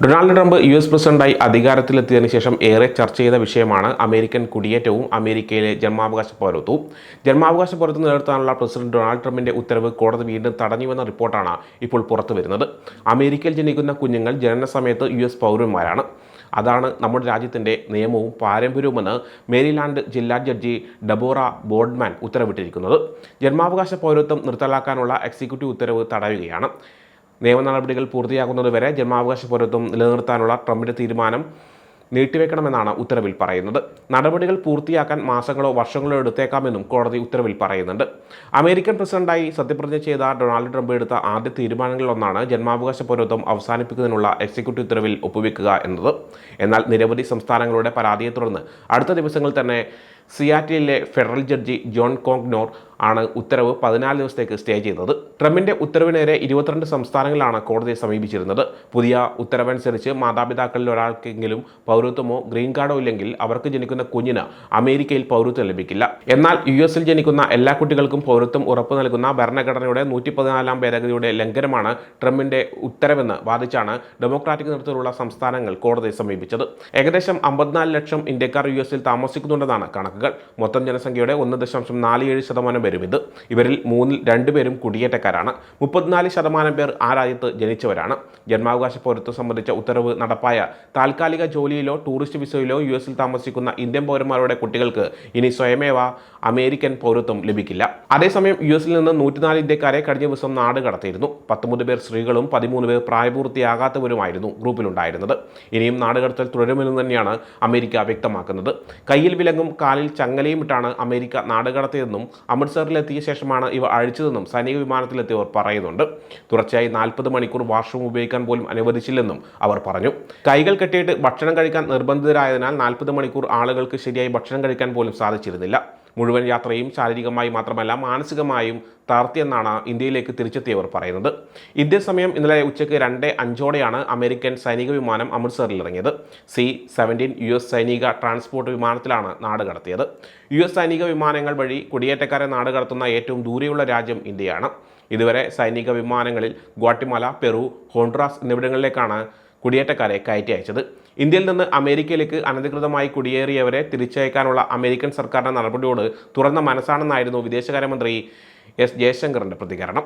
Donald Trump US പ്രസിഡന്റായി അധികാരത്തിലെത്തിയതിനു ശേഷം ഏറെ ചർച്ച ചെയ്ത വിഷയമാണ് അമേരിക്കൻ കുടിയേറ്റവും അമേരിക്കയിലെ ജന്മാവകാശ പൗരത്വവും. ജന്മാവകാശ പൗരത്വം നിലനിർത്താനുള്ള പ്രസിഡന്റ് ഡൊണാൾഡ് ട്രംപിന്റെ ഉത്തരവ് കോടതി വീണ്ടും തടഞ്ഞുവെന്ന റിപ്പോർട്ടാണ് ഇപ്പോൾ പുറത്തുവരുന്നത്. അമേരിക്കയിൽ ജനിക്കുന്ന കുഞ്ഞുങ്ങൾ ജനന സമയത്ത് യുഎസ് പൗരന്മാരാണ്. അതാണ് നമ്മുടെ രാജ്യത്തിൻ്റെ നിയമവും പാരമ്പര്യവുമെന്ന് മേരിലാൻഡ് ജില്ലാ ജഡ്ജി ഡബോറ ബോർഡ്മാൻ ഉത്തരവിട്ടിരിക്കുന്നത്. ജന്മാവകാശ പൗരത്വം നിർത്തലാക്കാനുള്ള എക്സിക്യൂട്ടീവ് ഉത്തരവ് തടയുകയാണ്. നിയമ നടപടികൾ പൂർത്തിയാകുന്നതുവരെ ജന്മാവകാശ പൗരത്വം നിലനിർത്താനുള്ള ട്രംപിന്റെ തീരുമാനം നീട്ടിവെക്കണമെന്നാണ് ഉത്തരവിൽ പറയുന്നത്. നടപടികൾ പൂർത്തിയാക്കാൻ മാസങ്ങളോ വർഷങ്ങളോ എടുത്തേക്കാമെന്നും കോടതി ഉത്തരവിൽ പറയുന്നുണ്ട്. അമേരിക്കൻ പ്രസിഡന്റായി സത്യപ്രതിജ്ഞ ചെയ്ത ഡൊണാൾഡ് ട്രംപ് എടുത്ത ആദ്യ തീരുമാനങ്ങളിലൊന്നാണ് ജന്മാവകാശ പൗരത്വം അവസാനിപ്പിക്കുന്നതിനുള്ള എക്സിക്യൂട്ടീവ് ഉത്തരവിൽ ഒപ്പുവെക്കുക എന്നത്. എന്നാൽ നിരവധി സംസ്ഥാനങ്ങളുടെ പരാതിയെ തുടർന്ന് അടുത്ത ദിവസങ്ങളിൽ തന്നെ സിയാറ്റിലെ ഫെഡറൽ ജഡ്ജി ജോൺ കോഗ്നോർ ആണ് ഉത്തരവ് 14 ദിവസത്തേക്ക് സ്റ്റേ ചെയ്തത്. ട്രംപിന്റെ ഉത്തരവിനെതിരെ 22 സംസ്ഥാനങ്ങളാണ് കോടതിയെ സമീപിച്ചിരുന്നത്. പുതിയ ഉത്തരവനുസരിച്ച് മാതാപിതാക്കളിൽ ഒരാൾക്കെങ്കിലും പൗരത്വമോ ഗ്രീൻ കാർഡോ ഇല്ലെങ്കിൽ അവർക്ക് ജനിക്കുന്ന കുഞ്ഞിന് അമേരിക്കയിൽ പൗരത്വം ലഭിക്കില്ല. എന്നാൽ യുഎസിൽ ജനിക്കുന്ന എല്ലാ കുട്ടികൾക്കും പൗരത്വം ഉറപ്പു നൽകുന്ന ഭരണഘടനയുടെ 114 ഭേദഗതിയുടെ ലംഘനമാണ് ട്രംപിന്റെ ഉത്തരവെന്ന് വാദിച്ചാണ് ഡെമോക്രാറ്റിക് നേതൃത്വത്തിലുള്ള സംസ്ഥാനങ്ങൾ കോടതിയെ സമീപിച്ചത്. ഏകദേശം 54 ലക്ഷം ഇന്ത്യക്കാർ യുഎസിൽ താമസിക്കുന്നുണ്ടെന്നാണ് കണക്കുകൾ. മൊത്തം ജനസംഖ്യയുടെ 1.47% വരും ഇത്. ഇവരിൽ 2 പേരും കുടിയേറ്റക്കാരാണ്. 34% പേർ ആ രാജ്യത്ത് ജനിച്ചവരാണ്. ജന്മാവകാശ പൗരത്വം സംബന്ധിച്ച ഉത്തരവ് നടപ്പായ താൽക്കാലിക ജോലിയിലോ ടൂറിസ്റ്റ് വിസയിലോ യുഎസിൽ താമസിക്കുന്ന ഇന്ത്യൻ പൗരന്മാരുടെ കുട്ടികൾക്ക് ഇനി സ്വയമേവ അമേരിക്കൻ പൗരത്വം ലഭിക്കില്ല. അതേസമയം യുഎസിൽ നിന്ന് 104 ഇന്ത്യക്കാരെ കഴിഞ്ഞ ദിവസം നാട് കടത്തിയിരുന്നു. 19 പേർ സ്ത്രീകളും 13 പേർ പ്രായപൂർത്തിയാകാത്തവരുമായിരുന്നു ഗ്രൂപ്പിലുണ്ടായിരുന്നത്. ഇനിയും നാടുകടത്തൽ തുടരുമെന്ന് തന്നെയാണ് അമേരിക്ക വ്യക്തമാക്കുന്നത്. കയ്യിൽ വിലങ്ങും കാലിൽ ചങ്ങലയും ഇട്ടാണ് അമേരിക്ക നാടുകടത്തിയതെന്നും അമൃത്സറിലെത്തിയ ശേഷമാണ് ഇവ അഴിച്ചതെന്നും സൈനിക വിമാനത്തിലെത്തിയവർ പറയുന്നുണ്ട്. തുടർച്ചയായി 40 മണിക്കൂർ വാഷ്റൂം ഉപയോഗിക്കാൻ പോലും അനുവദിച്ചില്ലെന്നും അവർ പറഞ്ഞു. കൈകൾ കെട്ടിയിട്ട് ഭക്ഷണം കഴിക്കാൻ നിർബന്ധിതരായതിനാൽ 40 മണിക്കൂർ ആളുകൾക്ക് ശരിയായി ഭക്ഷണം കഴിക്കാൻ പോലും സാധിച്ചിരുന്നില്ല. മുഴുവൻ യാത്രയും ശാരീരികമായി മാത്രമല്ല മാനസികമായും തളർത്തിയെന്നാണ് ഇന്ത്യയിലേക്ക് തിരിച്ചെത്തിയവർ പറയുന്നത്. ഇന്ത്യൻ സമയം ഇന്നലെ ഉച്ചയ്ക്ക് 2:05 അമേരിക്കൻ സൈനിക വിമാനം അമൃത്സറിൽ ഇറങ്ങിയത്. C-17 യുഎസ് സൈനിക ട്രാൻസ്പോർട്ട് വിമാനത്തിലാണ് നാട് കടത്തിയത്. യുഎസ് സൈനിക വിമാനങ്ങൾ വഴി കുടിയേറ്റക്കാരെ നാട് കടത്തുന്ന ഏറ്റവും ദൂരെയുള്ള രാജ്യം ഇന്ത്യയാണ്. ഇതുവരെ സൈനിക വിമാനങ്ങളിൽ ഗ്വാട്ടിമാല, പെറു, ഹോണ്ടുറാസ് എന്നിവിടങ്ങളിലേക്കാണ് കുടിയേറ്റക്കാരെ കയറ്റി അയച്ചത്. ഇന്ത്യയിൽ നിന്ന് അമേരിക്കയിലേക്ക് അനധികൃതമായി കുടിയേറിയവരെ തിരിച്ചയക്കാനുള്ള അമേരിക്കൻ സർക്കാരിന്റെ നടപടിയോട് തുറന്ന മനസ്സാണെന്നായിരുന്നു വിദേശകാര്യമന്ത്രി എസ് ജയശങ്കറിന്റെ പ്രതികരണം.